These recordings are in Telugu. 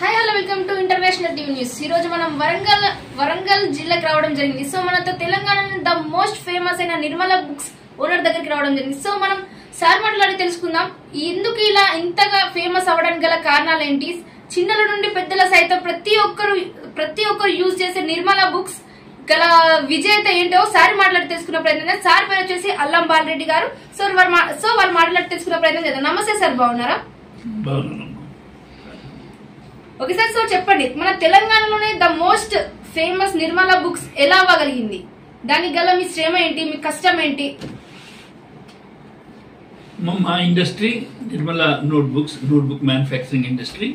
Hi hello welcome to international TV news. ఈ రోజు మనం వరంగల్ జిల్లాకి రావడం జరిగింది. సో మనతో తెలంగాణ ద మోస్ట్ ఫేమస్ అయిన నిర్మల బుక్స్ ఓనర్ దగ్గరికి రావడం జరిగింది. సో మనం సార్ మాట్లాడి తెలుసుకుందాం ఎందుకు ఇలా ఇంతగా ఫేమస్ అవ్వడానికి గల కారణాలు ఏంటి, చిన్నల నుండి పెద్దల సైతం ప్రతి ఒక్కరు యూజ్ చేసే నిర్మల బుక్స్ గల విజేత ఏంటో సార్ మాట్లాడి తెలుసుకున్న ప్రయత్నం చేద్దాం. సార్ పేరు వచ్చేసి అల్లం బాలరెడ్డి గారు. సో వాళ్ళు మాట్లాడి తెలుసుకున్న ప్రయత్నం చేద్దాం. నమస్తే సార్, బాగున్నారా? ఓకే సార్, సో చెప్పండి, మన తెలంగాణలోనే the most famous Nirmala books ఎలా అవ్వగలిగింది? దానికి గల మీ శ్రమ ఏంటి, మీ కష్టం ఏంటి? మా industry Nirmala notebook manufacturing industry.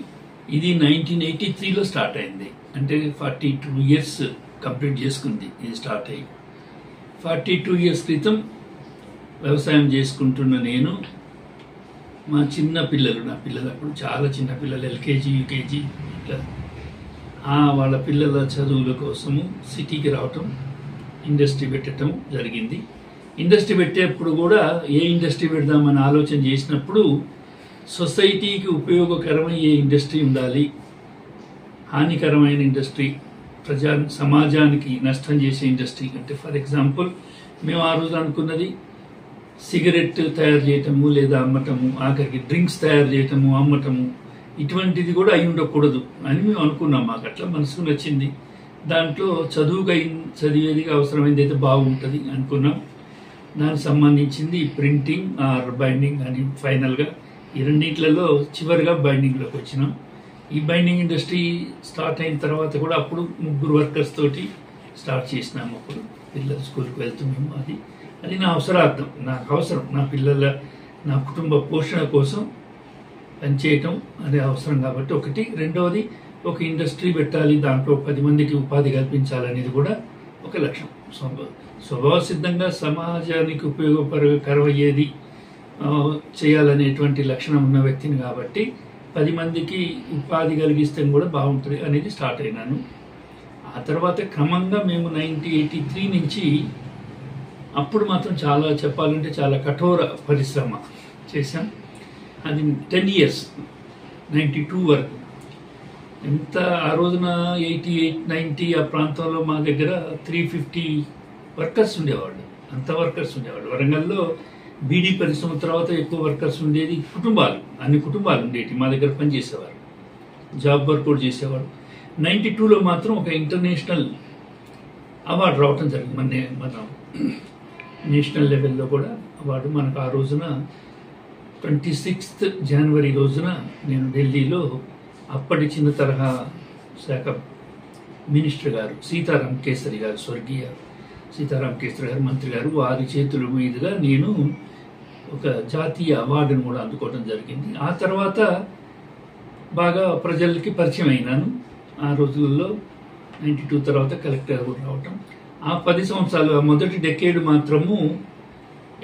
ఇది 1983లో స్టార్ట్ అయింది. అంటే 42 ఇయర్స్ కంప్లీట్ చేసుకుంది ఇది స్టార్ట్ అయ్యి. 42 ఇయర్స్ క్రితం వ్యవసాయం చేసుకుంటున్న నేను, మా చిన్న పిల్లలు, నా పిల్లలు అప్పుడు చాలా చిన్న పిల్లలు, ఎల్కేజీ యూకేజీ ఇట్లా, వాళ్ళ పిల్లల చదువుల కోసము సిటీకి రావటం, ఇండస్ట్రీ పెట్టడం జరిగింది. ఇండస్ట్రీ పెట్టేప్పుడు కూడా ఏ ఇండస్ట్రీ పెడదామని ఆలోచన చేసినప్పుడు సొసైటీకి ఉపయోగకరమయ్యే ఇండస్ట్రీ ఉండాలి, హానికరమైన ఇండస్ట్రీ, సమాజానికి నష్టం చేసే ఇండస్ట్రీ అంటే, ఫర్ ఎగ్జాంపుల్ మేము ఆ రోజు అనుకున్నది సిగరెట్ తయారు చేయటము లేదా అమ్మటము, ఆఖరికి డ్రింక్స్ తయారు చేయటము అమ్మటము, ఇటువంటిది కూడా అయి ఉండకూడదు అని మేము అనుకున్నాం. మాకు అట్లా మనసుకు నచ్చింది. దాంట్లో చదివేది అవసరమైంది అయితే బాగుంటుంది అనుకున్నాం. దానికి సంబంధించింది ప్రింటింగ్ ఆర్ బైండింగ్ అని ఫైనల్గా ఈ రెండింటిలలో చివరిగా బైండింగ్లోకి వచ్చినాం. ఈ బైండింగ్ ఇండస్ట్రీ స్టార్ట్ అయిన తర్వాత కూడా అప్పుడు 3 వర్కర్స్ తోటి స్టార్ట్ చేసినాము. అప్పుడు పిల్లలు స్కూల్కి వెళ్తున్నాము. అది నా అవసరార్థం, నాకు అవసరం, నా కుటుంబ పోషణ కోసం పనిచేయటం అది అవసరం కాబట్టి ఒకటి. రెండవది, ఒక ఇండస్ట్రీ పెట్టాలి, దాంట్లో 10 మందికి ఉపాధి కల్పించాలనేది కూడా ఒక లక్ష్యం. స్వభావ సిద్ధంగా సమాజానికి ఉపయోగకరమయ్యేది చేయాలనేటువంటి లక్షణం ఉన్న వ్యక్తిని కాబట్టి 10 మందికి ఉపాధి కలిగిస్తే కూడా బాగుంటుంది అనేది స్టార్ట్ అయినాను. ఆ తర్వాత క్రమంగా మేము 1983 నుంచి, అప్పుడు మాత్రం చాలా చెప్పాలంటే చాలా కఠోర పరిశ్రమ చేశాం. అది 10 ఇయర్స్ 92 వరకు. ఎంత ఆ రోజున 88, 90 ఆ ప్రాంతంలో మా దగ్గర 350 వర్కర్స్ ఉండేవాళ్ళు. అంత వర్కర్స్ ఉండేవాళ్ళు. వరంగల్లో బీడీ పరిశ్రమ తర్వాత ఎక్కువ వర్కర్స్ ఉండేది. అన్ని కుటుంబాలు ఉండేవి మా దగ్గర పనిచేసేవారు, జాబ్ వర్క్ కూడా చేసేవాడు. 92లో మాత్రం ఒక ఇంటర్నేషనల్ అవార్డు రావటం జరిగింది. మన నేషనల్ లెవెల్లో కూడా అవార్డు మనకు ఆ రోజున 26th జనవరి రోజున నేను ఢిల్లీలో అప్పటి చిన్న తరహా శాఖ మినిస్టర్ గారు సీతారాం కేసరి గారు, స్వర్గీయ సీతారాం కేసరి గారు మంత్రి గారు, వారి చేతుల మీదుగా నేను ఒక జాతీయ అవార్డును కూడా అందుకోవడం జరిగింది. ఆ తర్వాత బాగా ప్రజలకి పరిచయం అయినాను. ఆ రోజుల్లో 92 తర్వాత కలెక్టర్ కూడా రావటం. ఆ 10 సంవత్సరాలు, ఆ మొదటి డెకేడ్ మాత్రము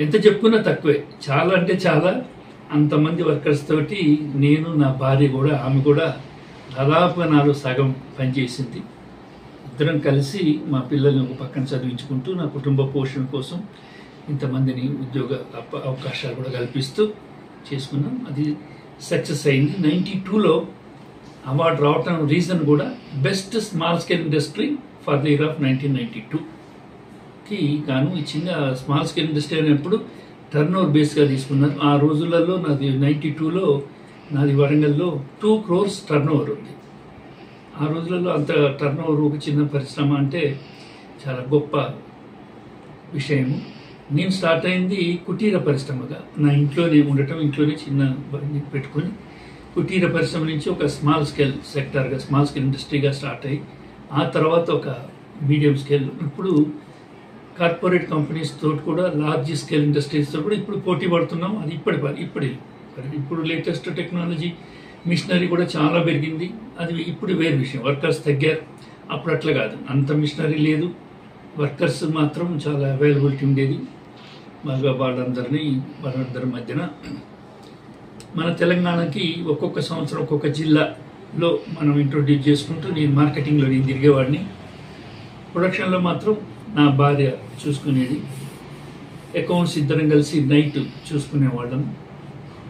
ఎంత చెప్పుకున్నా తక్కువే. చాలా అంటే చాలా, అంతమంది వర్కర్స్ తోటి నేను, నా భార్య కూడా, ఆమె కూడా దాదాపు నాలో సగం పనిచేసింది. ఇద్దరం కలిసి మా పిల్లల్ని ఒక పక్కన చదివించుకుంటూ నా కుటుంబ పోషణ కోసం ఇంతమందిని ఉద్యోగ అవకాశాలు కూడా కల్పిస్తూ చేసుకున్నాం. అది సక్సెస్ అయింది. 92లో అవార్డు రావటం రీజన్ కూడా best small scale industry for the year of 1992కి గాను ఈ చిన్న స్మాల్ స్కేల్ ఇండస్ట్రీ అనేప్పుడు టర్న్ ఓవర్ బేస్గా తీసుకున్నారు. ఆ రోజులలో నాది 92లో నాది వరంగల్లో 2 crores టర్న్ ఓవర్ ఉంది. ఆ రోజులలో అంత టర్న్ ఓవర్ ఒక చిన్న పరిశ్రమ అంటే చాలా గొప్ప విషయము. నేను స్టార్ట్ అయింది కుటీర పరిశ్రమగా, నా ఇంట్లోనే ఉండటం, ఇంట్లోనే చిన్న పెట్టుకొని కుటీర పరిశ్రమ నుంచి ఒక స్మాల్ స్కేల్ సెక్టార్గా, స్మాల్ స్కేల్ ఇండస్ట్రీగా స్టార్ట్ అయ్యి, ఆ తర్వాత ఒక మీడియం స్కేల్, ఇప్పుడు కార్పొరేట్ కంపెనీస్ తోటి కూడా లార్జ్ స్కేల్ ఇండస్ట్రీస్ తో కూడా ఇప్పుడు పోటీ పడుతున్నాం. అది ఇప్పుడు లేటెస్ట్ టెక్నాలజీ, మిషనరీ కూడా చాలా పెరిగింది. అది ఇప్పుడు వేరే విషయం. వర్కర్స్ తగ్గారు. అప్పుడు అట్లా కాదు, అంత మిషనరీ లేదు, వర్కర్స్ మాత్రం చాలా అవైలబిలిటీ ఉండేది. బాగా వాళ్ళందరి మధ్యన మన తెలంగాణకి ఒక్కొక్క సంవత్సరం ఒక్కొక్క జిల్లాలో మనం ఇంట్రొడ్యూస్ చేసుకుంటూ నేను మార్కెటింగ్లో నేను తిరిగేవాడిని. ప్రొడక్షన్లో మాత్రం నా భార్య చూసుకునేది. అకౌంట్స్ ఇద్దరం కలిసి నైట్ చూసుకునేవాళ్ళం,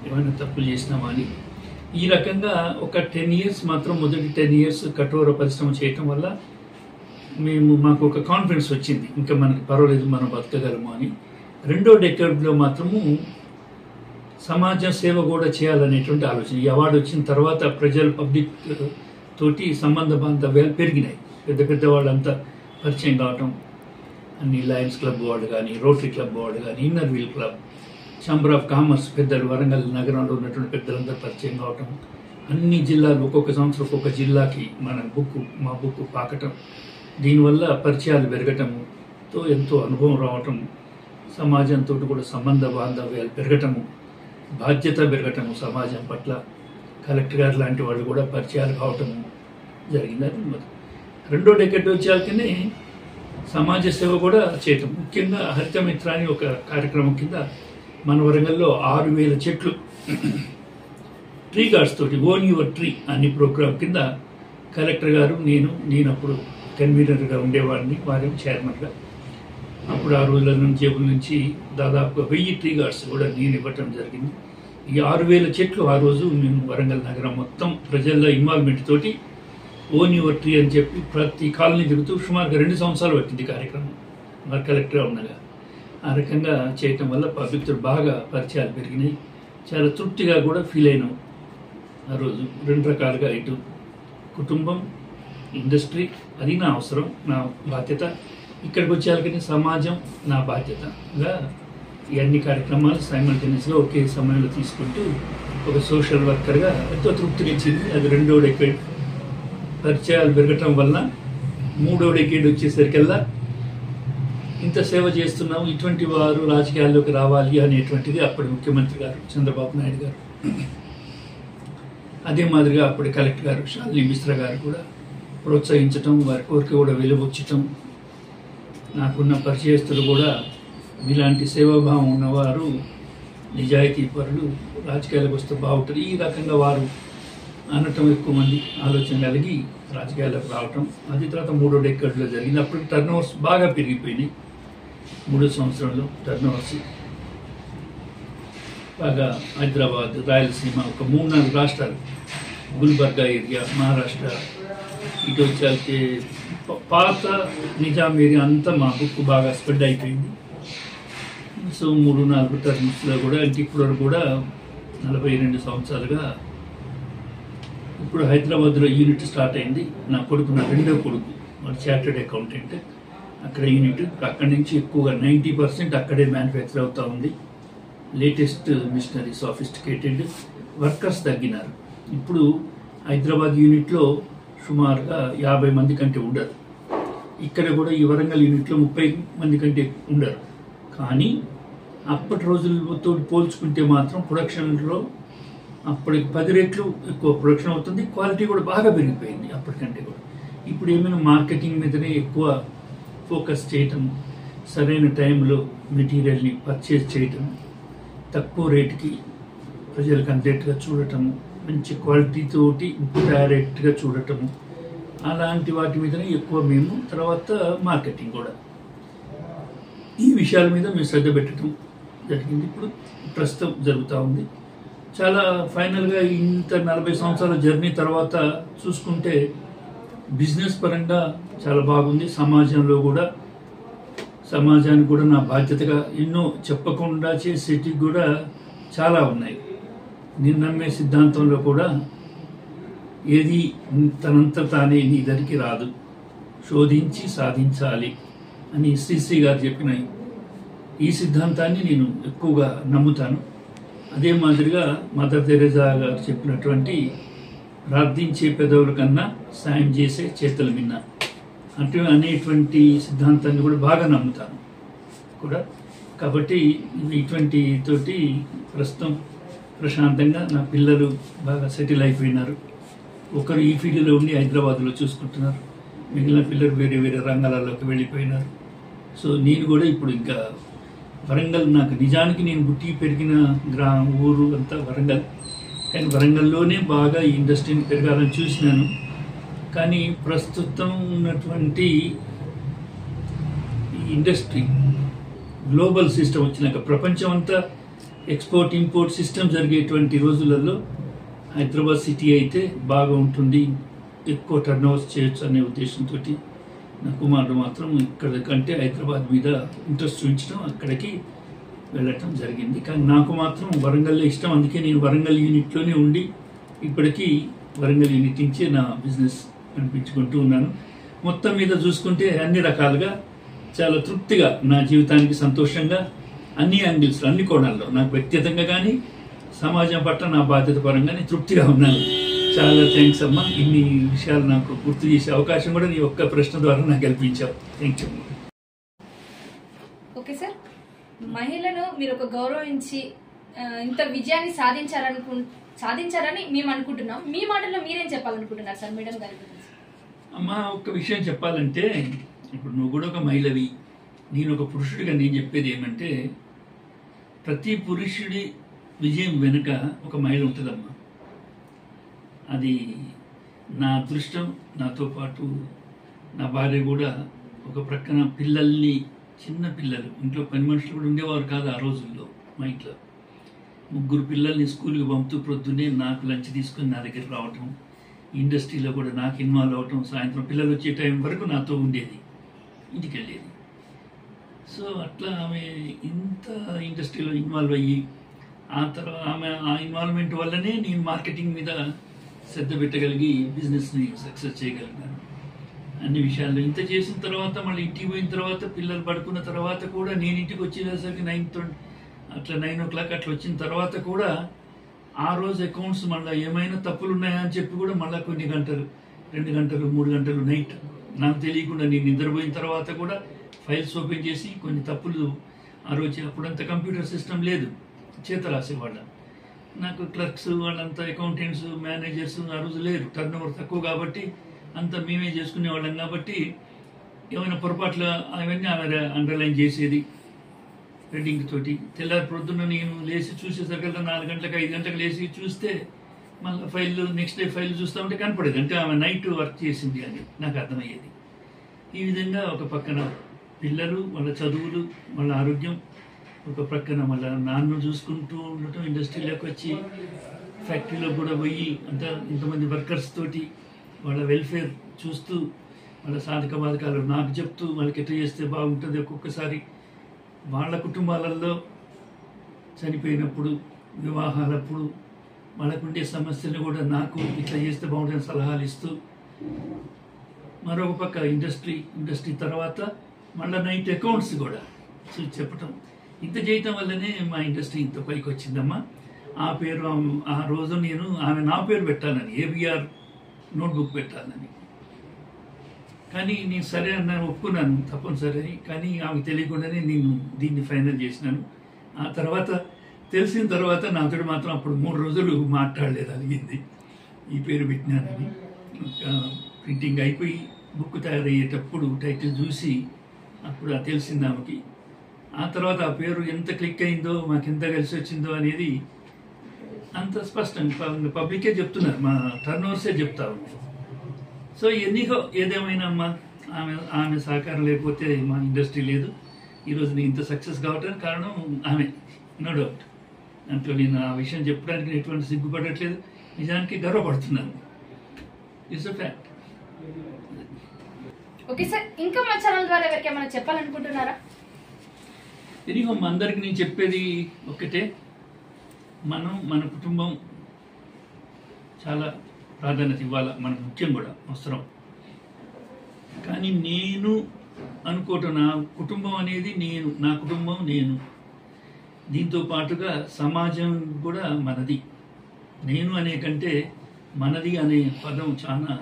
ఏమైనా తప్పులు చేసినామా అని. ఈ రకంగా ఒక 10 years మాత్రం మొదటి 10 years కఠోర పరిశ్రమ చేయటం వల్ల మాకు ఒక కాన్ఫిడెన్స్ వచ్చింది, ఇంకా మనకి పర్వాలేదు, మనం బతకగలము అని. రెండో డెకేడ్లో మాత్రము సమాజ సేవ కూడా చేయాలనేటువంటి ఆలోచన. ఈ అవార్డు వచ్చిన తర్వాత పబ్లిక్ తోటి సంబంధ బాంధవ్యాలు పెరిగినాయి. పెద్ద పెద్ద వాళ్ళంతా పరిచయం కావటం, అన్ని లయన్స్ క్లబ్ వాళ్ళు కానీ, రోటరీ క్లబ్ వాళ్ళు కానీ, Inner Wheel Club, Chamber of Commerce పెద్దలు, వరంగల్ నగరంలో ఉన్నటువంటి పెద్దలందరూ పరిచయం కావటం, అన్ని జిల్లాలు ఒక్కొక్క సంవత్సరం ఒక్కొక్క జిల్లాకి మా బుక్ పాకటం, దీనివల్ల పరిచయాలు పెరగటముతో ఎంతో అనుభవం రావటం, సమాజంతో కూడా సంబంధ బాంధవ్యాలు పెరగటము, బాధ్యత పెరగటము సమాజం పట్ల. కలెక్టర్ గారు లాంటి వాళ్ళు కూడా పరిచయాలు కావటము జరిగింది. అది రెండో డెకేడ్ వచ్చాకనే సమాజ సేవ కూడా చేయటం. ముఖ్యంగా హరితమిత్ర అని ఒక కార్యక్రమం కింద మన వరంగల్లో 6,000 చెట్లు ట్రీ గార్డ్స్ తోటి ఓన్ యువర్ ట్రీ అనే ప్రోగ్రాం కింద కలెక్టర్ గారు నేను అప్పుడు కన్వీనర్గా ఉండేవాడిని, వారి చైర్మన్గా. అప్పుడు ఆ రోజుల జేబుల నుంచి దాదాపుగా 1000 ట్రీ గార్డ్స్ కూడా నేను ఇవ్వటం జరిగింది. ఈ 6,000 చెట్లు ఆ రోజు మేము వరంగల్ నగరం మొత్తం ప్రజల ఇన్వాల్వ్మెంట్ తోటి ఓన్ యువర్ ట్రీ అని చెప్పి ప్రతి కాలనీ తిరుగుతూ సుమారుగా 2 సంవత్సరాలు పట్టింది కార్యక్రమం, మరి కలెక్టర్గా ఉండగా. ఆ రకంగా చేయటం వల్ల పబ్లిక్తో బాగా పరిచయాలు పెరిగినాయి. చాలా తృప్తిగా కూడా ఫీల్ అయినాం ఆ రోజు. 2 రకాలుగా, ఇటు కుటుంబం, ఇండస్ట్రీ, అది నా అవసరం, నా బాధ్యత. ఇక్కడికి వచ్చేయాలకని సమాజం నా బాధ్యతగా ఈ అన్ని కార్యక్రమాలు సైమల్టేనియస్గా ఒకే సమయంలో తీసుకుంటూ ఒక సోషల్ వర్కర్గా ఎంతో తృప్తిగా ఇచ్చింది. అది రెండో డెకేడ్. పరిచయాలు పెరగటం వల్ల మూడో డెకేడ్ వచ్చేసరికల్లా ఇంత సేవ చేస్తున్నాము, ఇటువంటి వారు రాజకీయాల్లోకి రావాలి అనేటువంటిది అప్పటి ముఖ్యమంత్రి గారు చంద్రబాబు నాయుడు గారు, అదే మాదిరిగా అప్పటి కలెక్టర్ గారు శాలిని మిశ్రా గారు కూడా ప్రోత్సహించటం, వారి కోరిక కూడా వెలువచ్చటం, నాకున్న పరిచయస్తులు కూడా ఇలాంటి సేవాభావం ఉన్నవారు, నిజాయితీ పరులు రాజకీయాలకు వస్తే బాగుంటుంది, ఈ రకంగా వారు అనటం ఎక్కువ మంది ఆలోచన కలిగి రాజకీయాలకు రావటం. అది తర్వాత మూడో డెకేడ్లో జరిగింది. అప్పటికి టర్న్ ఓవర్స్ బాగా పెరిగిపోయినాయి. 3వ సంవత్సరంలో టర్న్ ఓవర్స్ బాగా హైదరాబాద్, రాయలసీమ, ఒక 3-4 రాష్ట్రాలు, గుల్బర్గా ఏరియా, మహారాష్ట్ర, ఇటు వచ్చే పాత నిజాం ఏరియా అంతా మా బుక్ బాగా స్ప్రెడ్ అయిపోయింది. సో 3-4 టర్మ్స్లో కూడా ఇప్పుడు కూడా 42 సంవత్సరాలుగా ఇప్పుడు హైదరాబాద్లో యూనిట్ స్టార్ట్ అయింది. నా కొడుకు, నా రెండో కొడుకు, వాడు చార్టెడ్ అకౌంటెంట్, అక్కడ యూనిట్. అక్కడి నుంచి ఎక్కువగా 90% అక్కడే మ్యానుఫ్యాక్చర్ అవుతూ ఉంది. లేటెస్ట్ మిషనరీ, సాఫిస్టికేటెడ్, వర్కర్స్ తగ్గినారు. ఇప్పుడు హైదరాబాద్ యూనిట్లో సుమారుగా 50 మంది కంటే ఉండరు. ఇక్కడ కూడా ఈ వరంగల్ యూనిట్లో 30 మంది కంటే ఉండరు. కానీ అప్పటి రోజులతో పోల్చుకుంటే మాత్రం ప్రొడక్షన్లో అప్పటికి 10 రెట్లు ఎక్కువ ప్రొడక్షన్ అవుతుంది. క్వాలిటీ కూడా బాగా పెరిగిపోయింది అప్పటికంటే కూడా. ఇప్పుడు ఏమైనా మార్కెటింగ్ మీదనే ఎక్కువ ఫోకస్ చేయటం, సరైన టైంలో మెటీరియల్ని పర్చేజ్ చేయటం, తక్కువ రేటుకి ప్రజలకు అందేట్టుగా చూడటము, మంచి క్వాలిటీతోటి డైరెక్ట్గా చూడటము, అలాంటి వాటి మీదనే ఎక్కువ మేము. తర్వాత మార్కెటింగ్ కూడా, ఈ విషయాల మీద మేము శ్రద్ధ పెట్టడం జరిగింది. ఇప్పుడు ప్రస్తుతం జరుగుతూ ఉంది. చాలా ఫైనల్గా ఇంత 40 సంవత్సరాల జర్నీ తర్వాత చూసుకుంటే బిజినెస్ పరంగా చాలా బాగుంది. సమాజానికి కూడా నా బాధ్యతగా ఎన్నో చెప్పకుండా చేసేటివి కూడా చాలా ఉన్నాయి. నేను నమ్మే సిద్ధాంతంలో కూడా ఏది తనంత తానే నీ దగ్గరికి రాదు, శోధించి సాధించాలి అని శ్రీశ్రీ గారు చెప్పిన ఈ సిద్ధాంతాన్ని నేను ఎక్కువగా నమ్ముతాను. అదే మాదిరిగా మదర్ తెరెసా గారు చెప్పినటువంటి ప్రార్థించే పెదవుల కన్నా సాయం చేసే చేతుల మిన్న అనేటువంటి సిద్ధాంతాన్ని కూడా బాగా నమ్ముతాను కూడా. కాబట్టి ఇటువంటి తోటి ప్రస్తుతం ప్రశాంతంగా నా పిల్లలు బాగా సెటిల్ అయిపోయినారు. ఒకరు ఈ ఫీల్డ్లో ఉండి హైదరాబాద్లో చూసుకుంటున్నారు, మిగిలిన పిల్లలు వేరే వేరే రంగాలలోకి వెళ్ళిపోయినారు. సో నేను కూడా ఇప్పుడు ఇంకా వరంగల్, నాకు నిజానికి నేను పుట్టి పెరిగిన ఊరు అంతా వరంగల్, కానీ వరంగల్లోనే బాగా ఈ ఇండస్ట్రీని పెరగాలని చూసినాను. కానీ ప్రస్తుతం ఉన్నటువంటి ఈ ఇండస్ట్రీ గ్లోబల్ సిస్టమ్ వచ్చినాక, ప్రపంచం అంతా ఎక్స్పోర్ట్ ఇంపోర్ట్ సిస్టమ్ జరిగేటువంటి రోజులలో హైదరాబాద్ సిటీ అయితే బాగా ఉంటుంది, ఎక్కువ టర్న్ ఓవర్స్ చేయొచ్చు అనే ఉద్దేశంతో నా కుమారుడు మాత్రం ఇక్కడ కంటే హైదరాబాద్ మీద ఇంట్రెస్ట్ చూపించడం అక్కడికి వెళ్ళటం జరిగింది. కానీ నాకు మాత్రం వరంగల్లో ఇష్టం, అందుకే నేను వరంగల్ యూనిట్లోనే ఉండి ఇప్పటికీ వరంగల్ యూనిట్ నుంచే నా బిజినెస్ నడిపించుకుంటూ ఉన్నాను. మొత్తం మీద చూసుకుంటే అన్ని రకాలుగా చాలా తృప్తిగా, నా జీవితానికి సంతోషంగా అన్ని యాంగిల్స్, అన్ని కోణాల్లో, నాకు వ్యక్తిగతంగా కానీ సమాజం పట్ల నా బాధ్యత పరంగా నేను తృప్తిగా ఉన్నాను. చాలా థ్యాంక్స్ అమ్మా, ఇన్ని విషయాలు నాకు గుర్తు చేసే అవకాశం కూడా నీ ఒక్క ప్రశ్న ద్వారా నాకు కల్పించావు. Thank you. ఓకే సార్, మహిళను మీరు ఒక గౌరవించి ఇంత విజయాన్ని సాధించారని మేము అనుకుంటున్నాం. మీ మాటల్లో మీరేం చెప్పాలనుకుంటున్నారు సార్ మేడం గారి గురించి? అమ్మా, ఒక విషయం చెప్పాలంటే, ఇప్పుడు నువ్వు కూడా ఒక మహిళవి, నేను ఒక పురుషుడిగా నేను చెప్పేది ఏమంటే, ప్రతి పురుషుడి విజయం వెనుక ఒక మహిళ ఉంటుందమ్మా. అది నా అదృష్టం. నాతో పాటు నా భార్య కూడా ఒక ప్రక్కన పిల్లల్ని, చిన్న పిల్లలు, ఇంట్లో పని మనుషులు కూడా ఉండేవారు కాదు ఆ రోజుల్లో. మా ఇంట్లో 3 పిల్లల్ని స్కూల్కి పంపుతూ ప్రొద్దునే నాకు లంచ్ తీసుకుని నా దగ్గర రావటం, ఇండస్ట్రీలో కూడా నాకు ఇన్వాల్వ్ అవటం, సాయంత్రం పిల్లలు వచ్చే టైం వరకు నాతో ఉండేది, ఇంటికి వెళ్ళేది. సో అట్లా ఆమె ఇంత ఇండస్ట్రీలో ఇన్వాల్వ్ అయ్యి, ఆ తర్వాత ఆమె ఆ ఇన్వాల్వ్మెంట్ వల్లనే నేను మార్కెటింగ్ మీద శ్రద్ధ పెట్టగలిగి బిజినెస్ని సక్సెస్ చేయగలిగాను. అన్ని విషయాల్లో ఇంత చేసిన తర్వాత మళ్ళీ ఇంటికి పోయిన తర్వాత, పిల్లలు పడుకున్న తర్వాత కూడా, నేను ఇంటికి వచ్చేసరికి 9 o'clock అట్లా వచ్చిన తర్వాత కూడా ఆ రోజు అకౌంట్స్ మళ్ళీ ఏమైనా తప్పులు ఉన్నాయా అని చెప్పి కూడా మళ్ళీ కొన్ని గంటలు, 2 గంటలు, 3 గంటలు నైట్ నాకు తెలియకుండా నేను నిద్రపోయిన తర్వాత కూడా ఫైల్స్ ఓపెన్ చేసి కొన్ని తప్పులు ఆ రోజు, అప్పుడంతా కంప్యూటర్ సిస్టమ్ లేదు, చేత రాసేవాళ్ళ. నాకు క్లర్క్స్ వాళ్ళంతా, అకౌంటెంట్స్, మేనేజర్స్ ఆ రోజు లేరు, టర్న్ ఓవర్ తక్కువ కాబట్టి అంతా మేమే చేసుకునేవాళ్ళం. కాబట్టి ఏమైనా పొరపాట్లు అవన్నీ ఆమె అండర్లైన్ చేసేది రెడ్డింగ్ తోటి. తెల్లారి ప్రొద్దున నేను లేచి చూసేసరికల్లా 4 గంటలకు 5 గంటలకు లేచి చూస్తే మళ్ళీ ఫైల్, నెక్స్ట్ డే ఫైల్ చూస్తూ ఉంటే కనపడేది, అంటే ఆమె నైట్ వర్క్ చేసింది అని నాకు అర్థమయ్యేది. ఈ విధంగా ఒక పక్కన పిల్లలు, వాళ్ళ చదువులు, వాళ్ళ ఆరోగ్యం, ఒక ప్రక్కన వాళ్ళ నాన్న చూసుకుంటూ ఉండటం, ఇండస్ట్రీలోకి వచ్చి ఫ్యాక్టరీలో కూడా పోయి అంతా ఇంతమంది వర్కర్స్ తోటి వాళ్ళ వెల్ఫేర్ చూస్తూ, వాళ్ళ సాధక బాధకాలు నాకు చెప్తూ, వాళ్ళకి ఎట్లా చేస్తే బాగుంటుంది, ఒక్కొక్కసారి వాళ్ళ కుటుంబాలలో చనిపోయినప్పుడు, వివాహాలప్పుడు వాళ్ళకుండే సమస్యలు కూడా నాకు ఇట్లా చేస్తే బాగుంటుంది సలహాలు ఇస్తూ, మరొక పక్క ఇండస్ట్రీ తర్వాత మళ్ళీ నైట్ అకౌంట్స్ కూడా చెప్పటం, ఇంత చేయటం వల్లనే మా ఇండస్ట్రీ ఇంత పైకి వచ్చిందమ్మా. ఆ పేరు ఆ రోజు నేను నా పేరు పెట్టాలని, ఏబిఆర్ నోట్బుక్ పెట్టాలని, కానీ నేను సరే అన్నాను, ఒప్పుకున్నాను తప్పనిసరి. కానీ ఆమెకు తెలియకుండానే నేను దీన్ని ఫైనల్ చేసినాను. ఆ తర్వాత తెలిసిన తర్వాత నాతో మాత్రం అప్పుడు 3 రోజులు మాట్లాడలేదు, అలిగింది ఈ పేరు పెట్టినానని. ప్రింటింగ్ అయిపోయి బుక్ తయారయ్యేటప్పుడు టైటిల్ చూసి అప్పుడు తెలిసింది ఆమెకి. ఆ తర్వాత ఆ పేరు ఎంత క్లిక్ అయిందో, మాకు ఎంత కలిసి వచ్చిందో అనేది అంత స్పష్టంగా పబ్లికే చెప్తున్నారు, మా టర్న్ ఓవర్సే చెప్తా ఉన్నాయి. సో ఎన్నికో ఏదేమైనా అమ్మా, ఆమె సహకారం లేకపోతే మా ఇండస్ట్రీ లేదు. ఈరోజు నేను ఇంత సక్సెస్ కావడానికి కారణం ఆమె, నో డౌట్. దాంట్లో నేను ఆ విషయం చెప్పడానికి ఎటువంటి సిగ్గుపడట్లేదు, నిజానికి గర్వపడుతున్నాను. It's a fact. Okay sir, ఇంకా మా ఛానల్ ద్వారా ఎవరికి ఏమైనా చెప్పాలనుకుంటున్నారా? ఎనిగో అందరికి నేను చెప్పేది ఒక్కటే, మన కుటుంబం చాలా ప్రాధాన్యత ఇవ్వాలి, మన ముఖ్యం కూడా అవసరం. కానీ నేను అనుకోవటం, నా కుటుంబం అనేది నా కుటుంబం నేను, దీంతో పాటుగా సమాజం కూడా మనది. నేను అనే కంటే మనది అనే పదం చాలా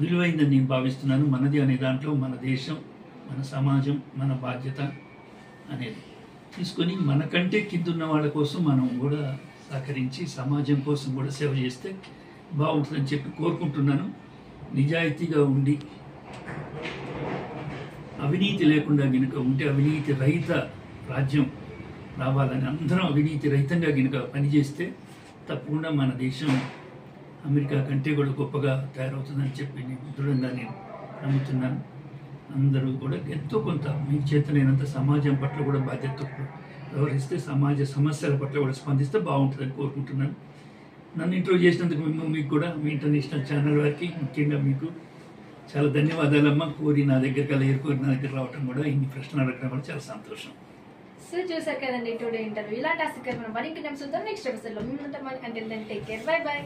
విలువైందని నేను భావిస్తున్నాను. మనది అనే దాంట్లో మన దేశం, మన సమాజం, మన బాధ్యత అనేది తీసుకొని మనకంటే కిందున్న వాళ్ళ కోసం మనం కూడా సహకరించి సమాజం కోసం కూడా సేవ చేస్తే బాగుంటుందని చెప్పి కోరుకుంటున్నాను. నిజాయితీగా ఉండి, అవినీతి లేకుండా గినుక ఉంటే, అవినీతి రహిత రాజ్యం రావాలని, అందరం అవినీతి రహితంగా గినుక పనిచేస్తే తప్పకుండా మన దేశం అమెరికా కంటే కూడా గొప్పగా తయారవుతుందని చెప్పి నేను దృఢంగా నమ్ముతున్నాను. అందరూ కూడా ఎంతో కొంత మీ చేతనైనంత సమాజం పట్ల కూడా బాధ్యత వ్యవహరిస్తే, సమాజ సమస్యల పట్ల కూడా స్పందిస్తే బాగుంటుందని కోరుకుంటున్నాను. నన్ను ఇంటర్వ్యూ చేసినందుకు మీకు కూడా మీ ఇంటర్నేషనల్ ఛానల్ వారికి ముఖ్యంగా మీకు చాలా ధన్యవాదాలమ్మా. కోరి నా దగ్గరికి అలా ఏరుకోరి నా దగ్గర రావటం కూడా ఇన్ని ప్రశ్నలు అడగడం కూడా చాలా సంతోషం. సో చూసారు కదండి టుడే ఇంటర్వ్యూ. ఇలాంటి ఆసక్తికరమైన మరిన్ని ఎపిసోడ్తో నెక్స్ట్ ఎపిసోడ్లో మీ ముందు అంటే టేక్ కేర్, బై బై.